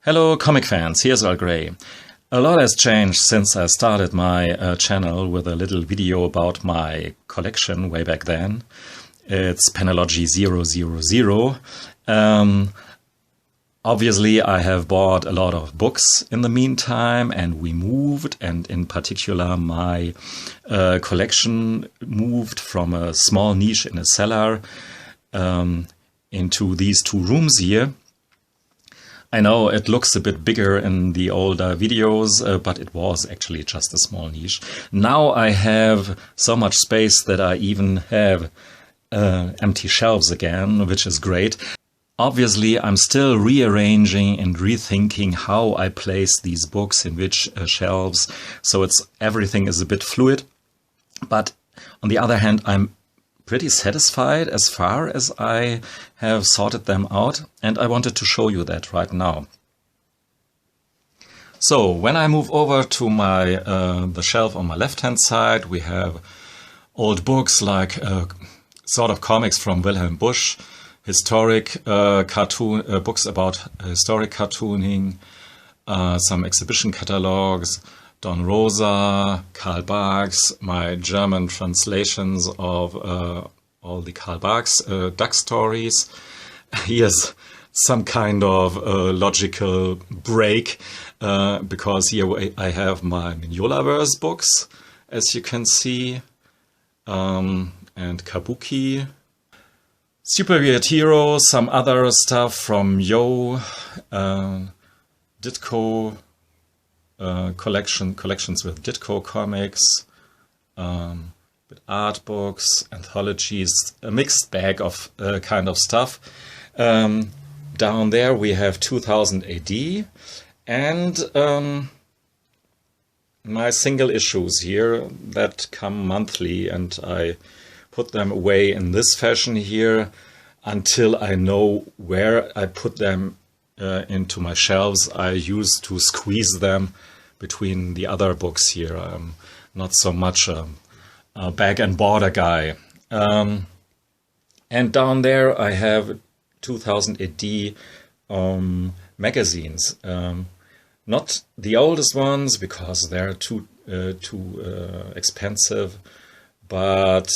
Hello comic fans, here's Earl Grey. A lot has changed since I started my channel with a little video about my collection way back then. It's panellogy 000. Obviously I have bought a lot of books in the meantime, and we moved, and in particular my collection moved from a small niche in a cellar into these two rooms here. I know it looks a bit bigger in the older videos, but it was actually just a small niche. Now I have so much space that I even have empty shelves again, which is great. Obviously, I'm still rearranging and rethinking how I place these books in which shelves, so everything is a bit fluid. But on the other hand, I'm pretty satisfied as far as I have sorted them out, and I wanted to show you that right now. So when I move over to my the shelf on my left hand side, we have old books like sort of comics from Wilhelm Busch, historic cartoon books about historic cartooning, some exhibition catalogs, Don Rosa, Karl Barks, my German translations of all the Karl Barks duck stories. Here's some kind of logical break, because here I have my Mignolaverse books, as you can see, and Kabuki. Super Weird Hero, some other stuff from Yo, Ditko, collections with Ditko comics, with art books, anthologies, a mixed bag of kind of stuff. Down there we have 2000 AD and my single issues here that come monthly, and I put them away in this fashion here until I know where I put them into my shelves. I used to squeeze them between the other books here. I'm not so much a bag and border guy. And down there I have 2000 AD magazines. Not the oldest ones because they're too expensive, but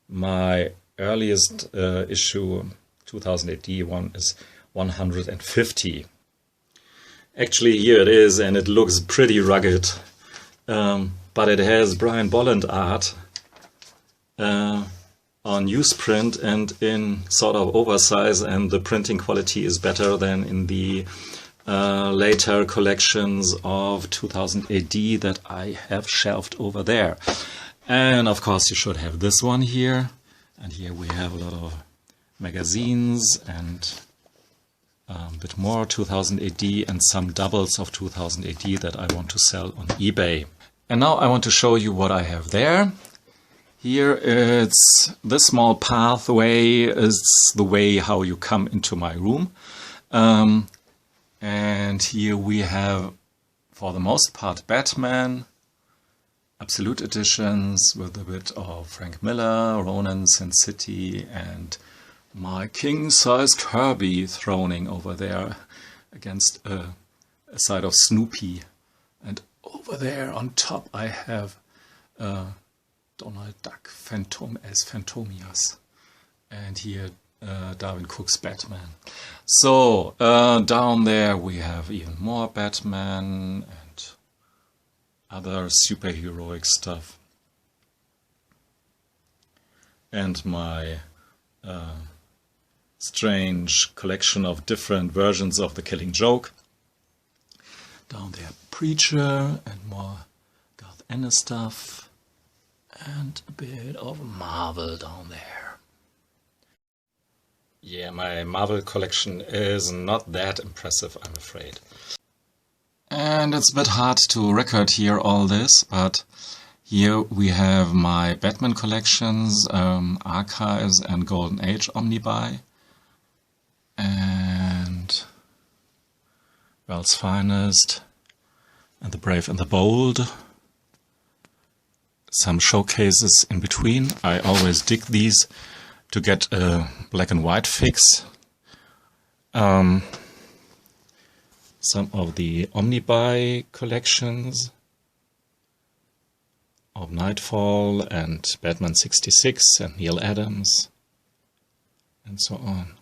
my earliest issue, 2000 AD one, is 150. Actually, here it is, and it looks pretty rugged, but it has Brian Bolland art on newsprint and in sort of oversize, and the printing quality is better than in the later collections of 2000 AD that I have shelved over there. And of course you should have this one here, and here we have a lot of magazines and a bit more 2000 AD and some doubles of 2000 AD that I want to sell on eBay. And now I want to show you what I have there. Here it's this small pathway is the way how you come into my room. And here we have, for the most part, Batman, Absolute Editions with a bit of Frank Miller, Ronan, Sin City, and my king-size Kirby throning over there against a side of Snoopy. And over there on top I have Donald Duck as Phantomias. And here Darwin Cook's Batman. So down there we have even more Batman and other superheroic stuff. And my strange collection of different versions of The Killing Joke. Down there, Preacher and more Garth Ennis stuff, and a bit of Marvel down there. Yeah, my Marvel collection is not that impressive, I'm afraid. And it's a bit hard to record here all this, but here we have my Batman collections, Archives and Golden Age Omnibuy, and World's Finest, and The Brave and the Bold. Some showcases in between. I always dig these to get a black and white fix. some of the Omnibuy collections of Nightfall and Batman 66 and Neil Adams and so on.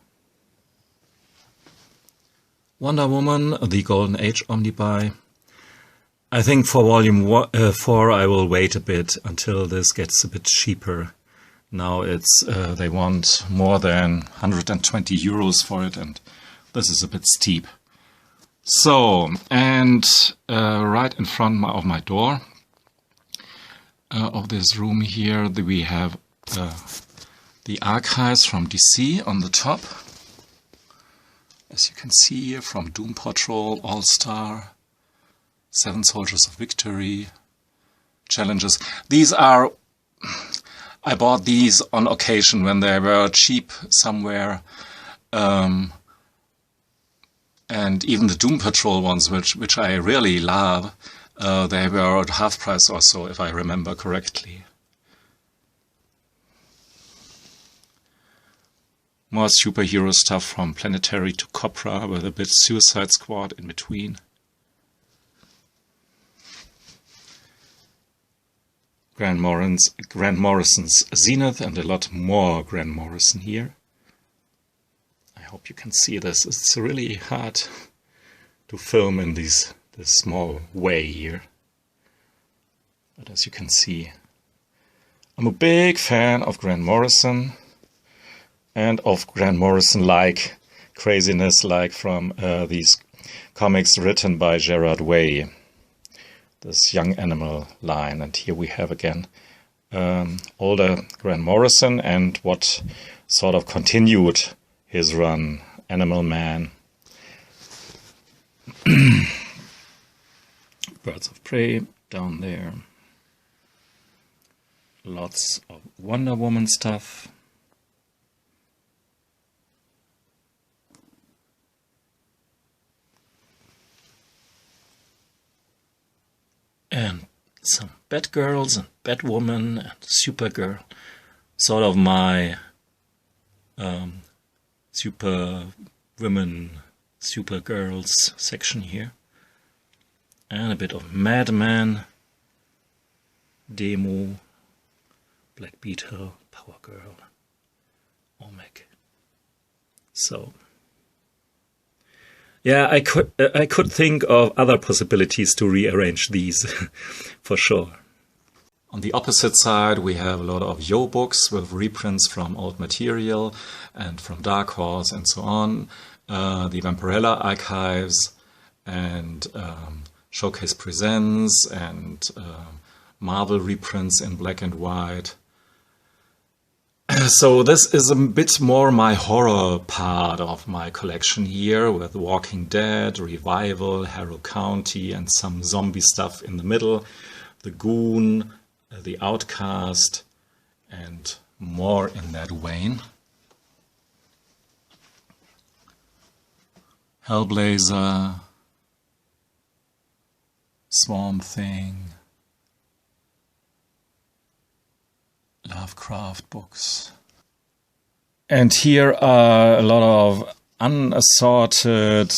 Wonder Woman, the Golden Age Omnibuy. I think for volume 4 I will wait a bit until this gets a bit cheaper. Now it's they want more than 120 euros for it, and this is a bit steep. So, and right in front of my door of this room here, we have the archives from DC on the top. As you can see here, from Doom Patrol, All-Star, Seven Soldiers of Victory, Challenges. These are, I bought these on occasion when they were cheap somewhere. And even the Doom Patrol ones, which I really love, they were at half price or so, if I remember correctly. More superhero stuff from Planetary to Copra, with a bit Suicide Squad in between. Grant Morrison's Zenith, and a lot more Grant Morrison here. I hope you can see this. It's really hard to film in this small way here. But as you can see, I'm a big fan of Grant Morrison. And of Grant Morrison-like craziness, like from these comics written by Gerard Way, this Young Animal line. And here we have again older Grant Morrison and what sort of continued his run, Animal Man, Birds of Prey down there, lots of Wonder Woman stuff. And some Batgirls and Batwoman and Supergirl. Sort of my Super Women, Supergirls section here. And a bit of Madman, Demo, Black Beetle, Power Girl, Omega. So yeah, I could think of other possibilities to rearrange these, for sure. On the opposite side, we have a lot of Yo books with reprints from old material and from Dark Horse and so on. The Vampirella archives and Showcase Presents and Marvel reprints in black and white. So this is a bit more my horror part of my collection here, with Walking Dead, Revival, Harrow County, and some zombie stuff in the middle, The Goon, The Outcast, and more in that vein. Hellblazer, Swamp Thing, Lovecraft books. And here are a lot of unassorted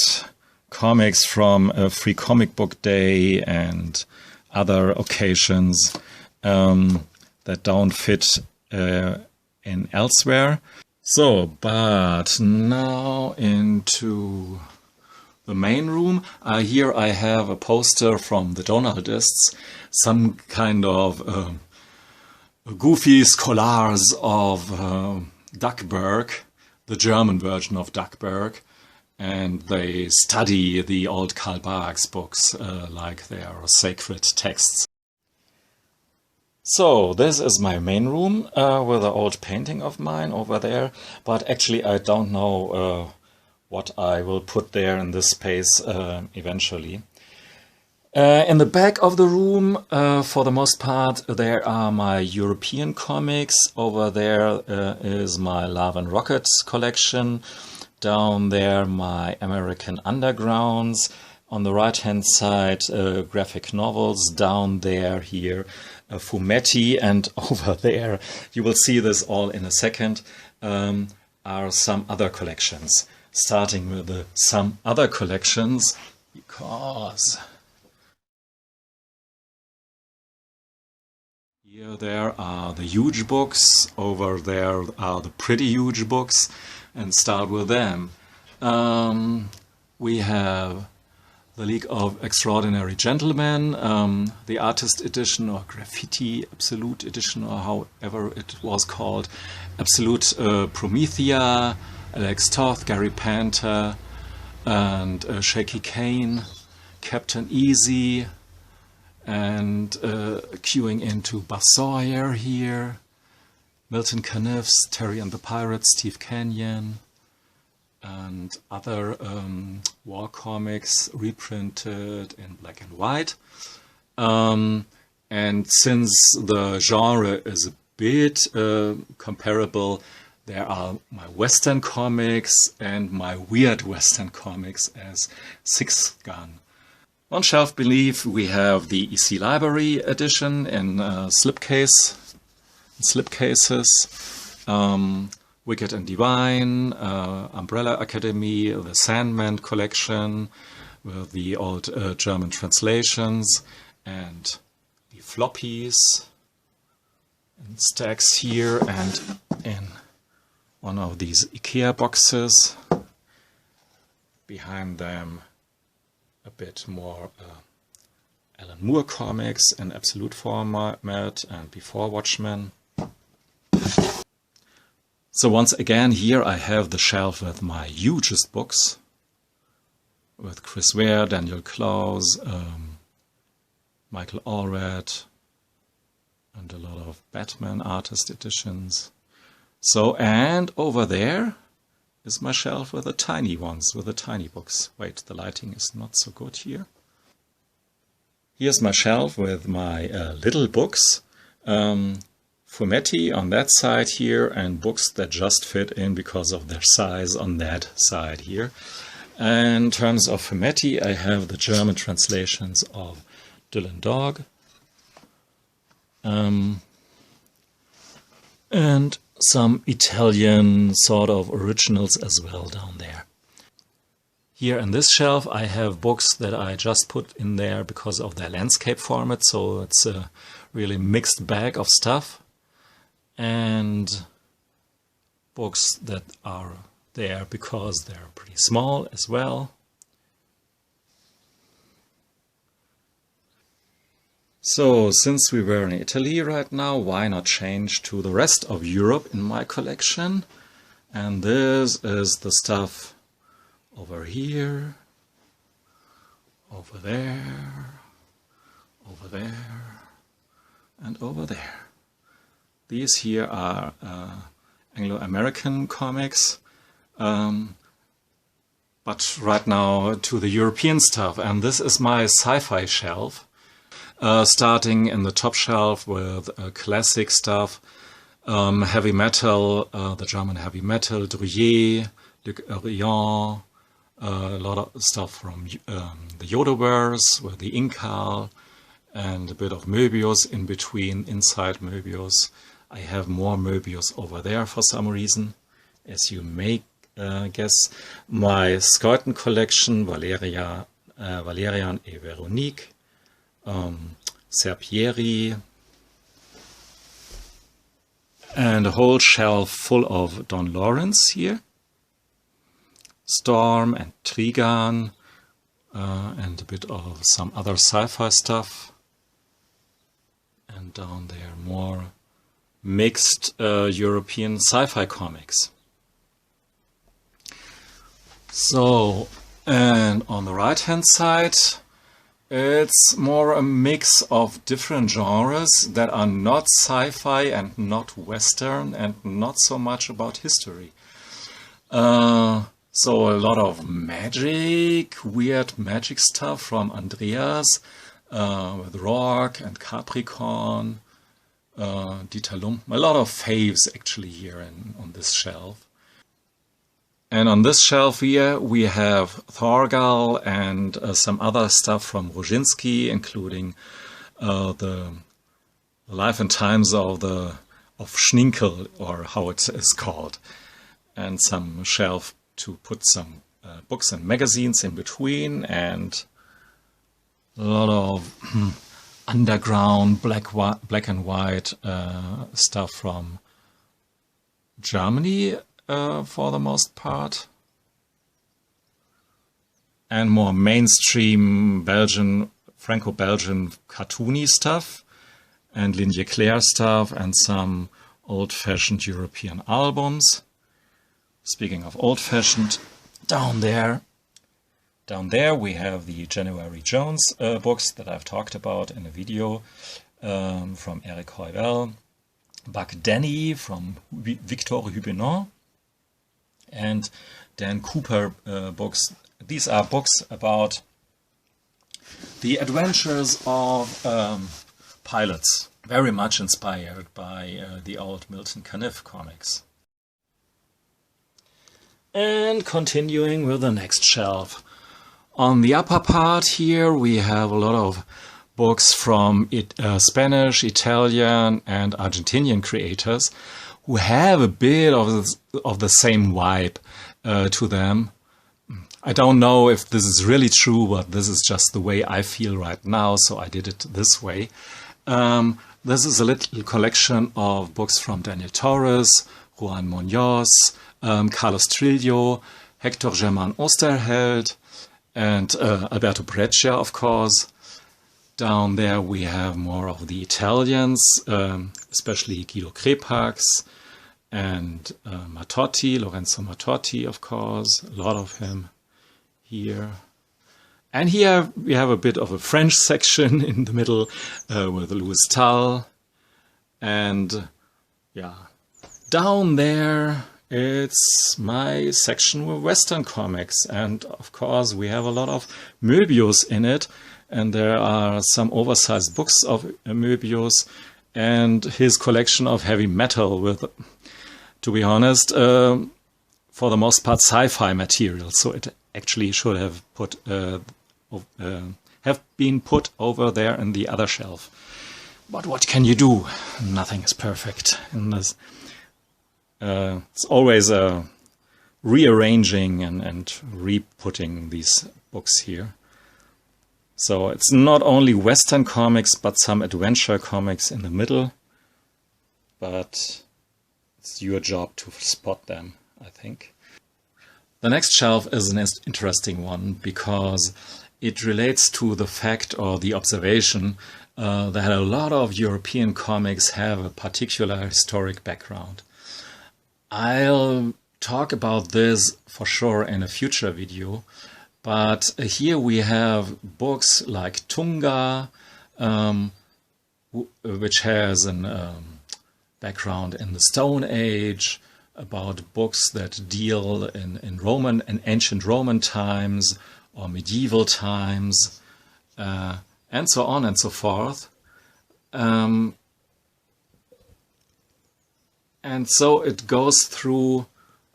comics from a Free Comic Book Day and other occasions that don't fit in elsewhere. So, but now into the main room. Here I have a poster from the Donaldists, some kind of goofy scholars of Duckburg, the German version of Duckburg, and they study the old Karl Barks books like they are sacred texts. So this is my main room with an old painting of mine over there, but actually I don't know what I will put there in this space eventually. In the back of the room, for the most part, there are my European comics. Over there is my Love and Rockets collection. Down there, my American Undergrounds. On the right-hand side, graphic novels. Down there, here, Fumetti. And over there, you will see this all in a second, are some other collections. Starting with some other collections. because here there are the huge books, over there are the pretty huge books, and start with them. We have The League of Extraordinary Gentlemen, the artist edition or graffiti absolute edition or however it was called, Absolute Promethea, Alex Toth, Gary Panther, and Shaky Kane, Captain Easy, and queuing into Buff Sawyer here, Milton Caniff's Terry and the Pirates, Steve Canyon, and other war comics reprinted in black and white. And since the genre is a bit comparable, there are my Western comics and my weird Western comics as sixth gun. On shelf beneath we have the EC Library edition in slipcases. Wicked and Divine, Umbrella Academy, the Sandman collection with the old German translations, and the floppies in stacks here and in one of these IKEA boxes. Behind them a bit more Alan Moore comics in absolute format and before Watchmen. So once again, here I have the shelf with my hugest books, with Chris Ware, Daniel Klaus, Michael Allred, and a lot of Batman artist editions. So, and over there is my shelf with the tiny ones, with the tiny books. Wait, the lighting is not so good here. Here's my shelf with my little books. Fumetti on that side here, and books that just fit in because of their size on that side here. And in terms of fumetti, I have the German translations of Dylan Dog, and some Italian sort of originals as well down there. Here in this shelf I have books that I just put in there because of their landscape format, so it's a really mixed bag of stuff. And books that are there because they're pretty small as well. So, since we were in Italy right now, why not change to the rest of Europe in my collection? And this is the stuff over here, over there, over there, and over there. These here are Anglo-American comics, but right now to the European stuff. And this is my sci-fi shelf, starting in the top shelf with classic stuff, heavy metal, the German heavy metal, Druyé, Luc Arion, a lot of stuff from the Yodaverse with the Incal, and a bit of Möbius in between, inside Möbius. I have more Möbius over there for some reason, as you may guess. My Skeuten collection, Valerian et Veronique, Serpieri, and a whole shelf full of Don Lawrence here, Storm and Trigan, and a bit of some other sci-fi stuff. And down there more mixed European sci-fi comics. So, and on the right hand side it's more a mix of different genres that are not sci-fi and not Western and not so much about history. So a lot of magic, weird magic stuff from Andreas, with Rourke and Capricorn, Dieter Lump. A lot of faves actually here on this shelf. And on this shelf here we have Thorgal and some other stuff from Roginski, including the life and times of Schninkel, or how it is called, and some shelf to put some books and magazines in between, and a lot of underground black and white stuff from Germany for the most part, and more mainstream Belgian, Franco-Belgian cartoony stuff, and Ligne Claire stuff, and some old-fashioned European albums. Speaking of old-fashioned, down there we have the January Jones books that I've talked about in a video from Eric Heuvel, Buck Denny from Victor Huguenon, and Dan Cooper books. These are books about the adventures of pilots, very much inspired by the old Milton Caniff comics. And continuing with the next shelf. On the upper part here we have a lot of books from Spanish, Italian and Argentinian creators who have a bit of the same vibe to them. I don't know if this is really true, but this is just the way I feel right now, so I did it this way. This is a little collection of books from Daniel Torres, Juan Munoz, Carlos Trillo, Hector Germán Osterheld, and Alberto Breccia, of course. Down there we have more of the Italians, especially Guido Crepax and Mattotti, Lorenzo Mattotti, of course, a lot of him here. And here we have a bit of a French section in the middle with Louis Tull. And yeah, down there it's my section with Western comics. And of course we have a lot of Möbius in it. And there are some oversized books of Möbius and his collection of heavy metal with, to be honest, for the most part sci-fi material. So it actually should have been put over there in the other shelf. But what can you do? Nothing is perfect in this. It's always rearranging and re-putting these books here. So it's not only Western comics, but some adventure comics in the middle. But it's your job to spot them, I think. The next shelf is an interesting one because it relates to the fact or the observation that a lot of European comics have a particular historic background. I'll talk about this for sure in a future video, but here we have books like Tunga, which has a background in the Stone Age, about books that deal in Roman and ancient Roman times or medieval times, and so on and so forth. And so it goes through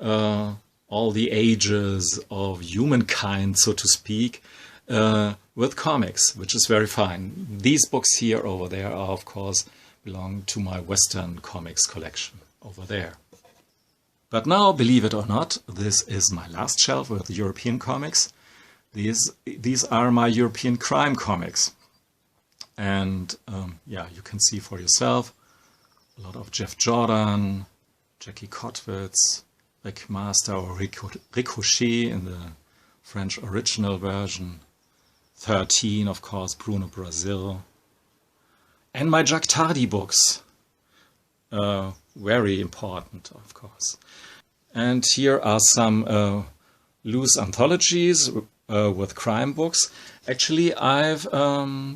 all the ages of humankind, so to speak, with comics, which is very fine. These books here over there are, of course, belong to my Western comics collection over there. But now, believe it or not, this is my last shelf with European comics. These are my European crime comics. And yeah, you can see for yourself a lot of Jeff Jordan, Jackie Kotwitz, Rick Master or Ricochet in the French original version, 13, of course, Bruno Brazil, and my Jacques Tardy books, very important, of course. And here are some loose anthologies with crime books. Actually, I've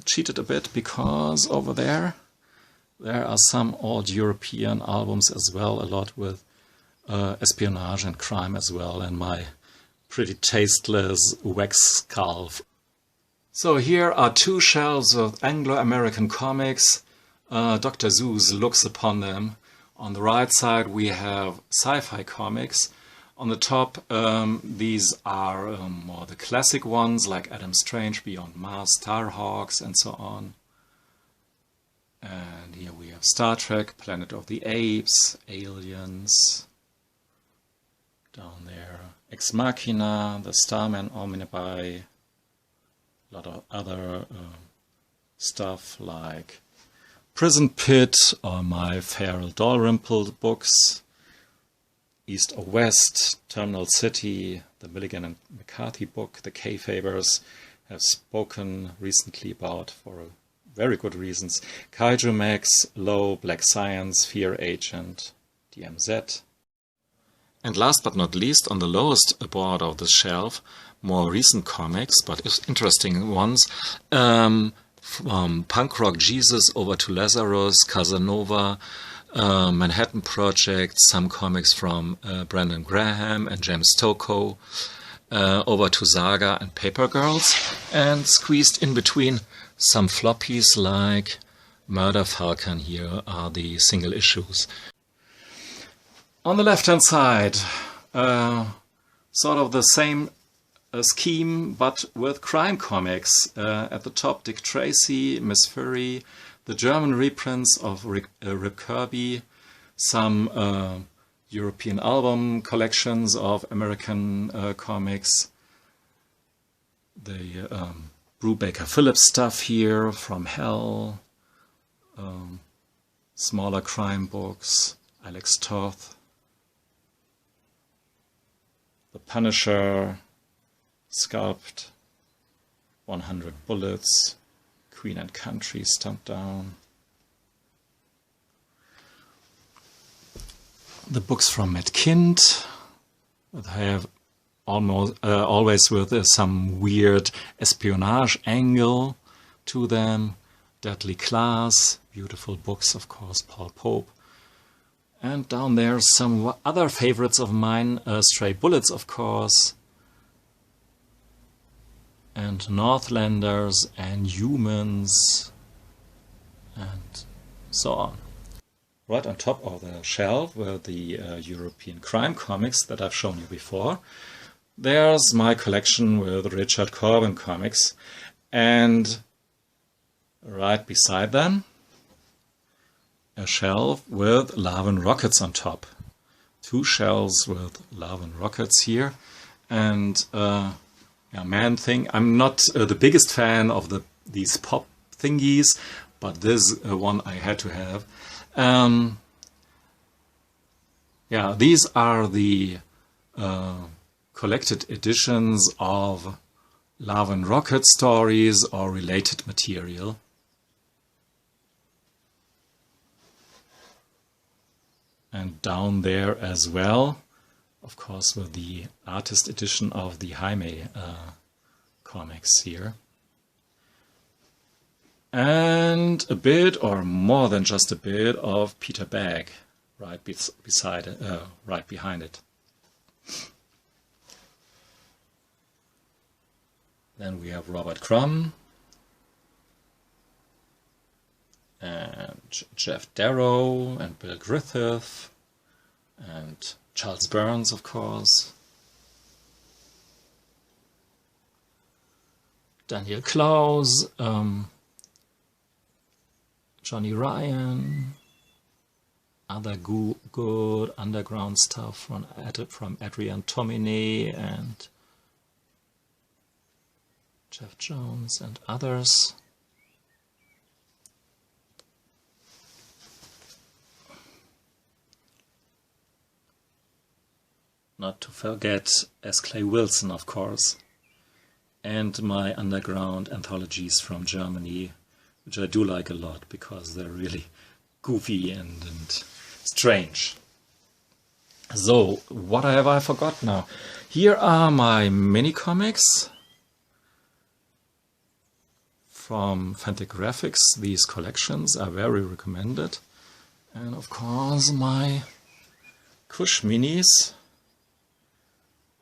cheated a bit because over there are some old European albums as well, a lot with espionage and crime as well, and my pretty tasteless wax skull. So here are two shelves of Anglo-American comics. Dr. Seuss looks upon them. On the right side we have sci-fi comics. On the top these are more the classic ones like Adam Strange, Beyond Mars, Starhawks and so on. And here we have Star Trek, Planet of the Apes, Aliens. Down there, Ex Machina, The Starman Omnibuy, a lot of other stuff like Prison Pit or my Feral Dalrymple books, East or West, Terminal City, the Milligan and McCarthy book, the K-Fabers have spoken recently about for very good reasons. Kaiju Max, Low, Black Science, Fear Agent, DMZ. And last but not least, on the lowest board of the shelf, more recent comics, but interesting ones. From Punk Rock Jesus over to Lazarus, Casanova, Manhattan Project, some comics from Brandon Graham and James Tocco, over to Saga and Paper Girls, and squeezed in between some floppies like Murder Falcon. Here are the single issues. On the left-hand side, sort of the same scheme, but with crime comics. At the top, Dick Tracy, Miss Fury, the German reprints of Rip Kirby, some European album collections of American comics, the Brubaker Phillips stuff here from Hell, smaller crime books, Alex Toth, The Punisher, Sculpt, 100 Bullets, Queen and Country, Stumped Down. The books from Matt Kindt that have always with some weird espionage angle to them. Deadly Class, beautiful books, of course, Paul Pope. And down there some other favorites of mine, Stray Bullets, of course, and Northlanders and Humans, and so on. Right on top of the shelf were the European crime comics that I've shown you before. There's my collection with Richard Corbin comics, and right beside them a shelf with Love and Rockets on top. Two shelves with Love and Rockets here, and Man Thing. I'm not the biggest fan of these pop thingies, but this one I had to have. These are the collected editions of Love and Rocket stories or related material. And down there as well, of course, with the artist edition of the Jaime comics here. And a bit, or more than just a bit, of Peter Bagg right right behind it. Then we have Robert Crumb and Jeff Darrow and Bill Griffith and Charles Burns, of course. Daniel Klaus, Johnny Ryan, other good underground stuff from Adrian Tomine and Jeff Jones and others. Not to forget S. Clay Wilson, of course, and my underground anthologies from Germany, which I do like a lot because they're really goofy and strange. So, what have I forgot now? Here are my mini comics from Fantagraphics. These collections are very recommended. And of course my Kush minis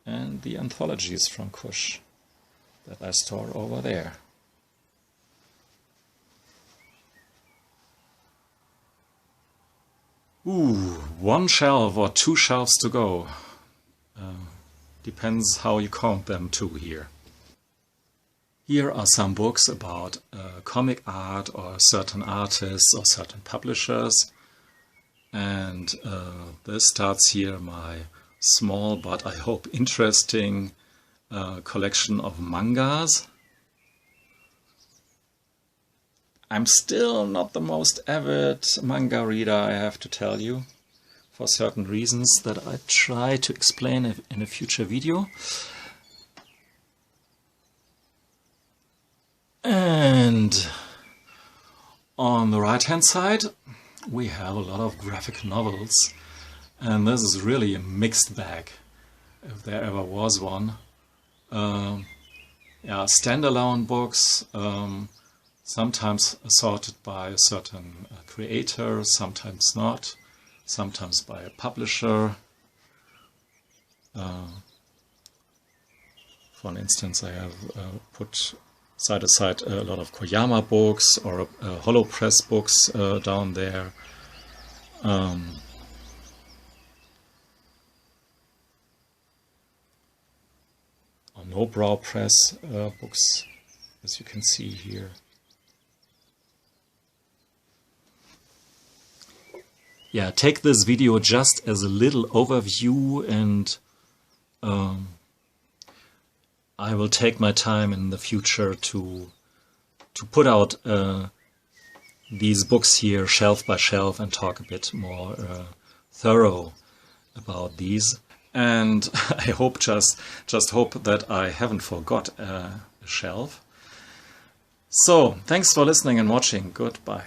and the anthologies from Kush that I store over there. Ooh, one shelf or two shelves to go. Depends how you count them too here. Here are some books about comic art or certain artists or certain publishers. And this starts here, my small but I hope interesting collection of mangas. I'm still not the most avid manga reader, I have to tell you, for certain reasons that I try to explain in a future video. And on the right hand side we have a lot of graphic novels, and this is really a mixed bag, if there ever was one. Yeah, standalone books, sometimes sorted by a certain creator, sometimes not, sometimes by a publisher. For instance, I have put side aside a lot of Koyama books or hollow press books down there. Or no brow press books, as you can see here. Yeah, take this video just as a little overview, and I will take my time in the future to put out these books here shelf by shelf and talk a bit more thorough about these. And I hope just hope that I haven't forgot a shelf. So thanks for listening and watching. Goodbye.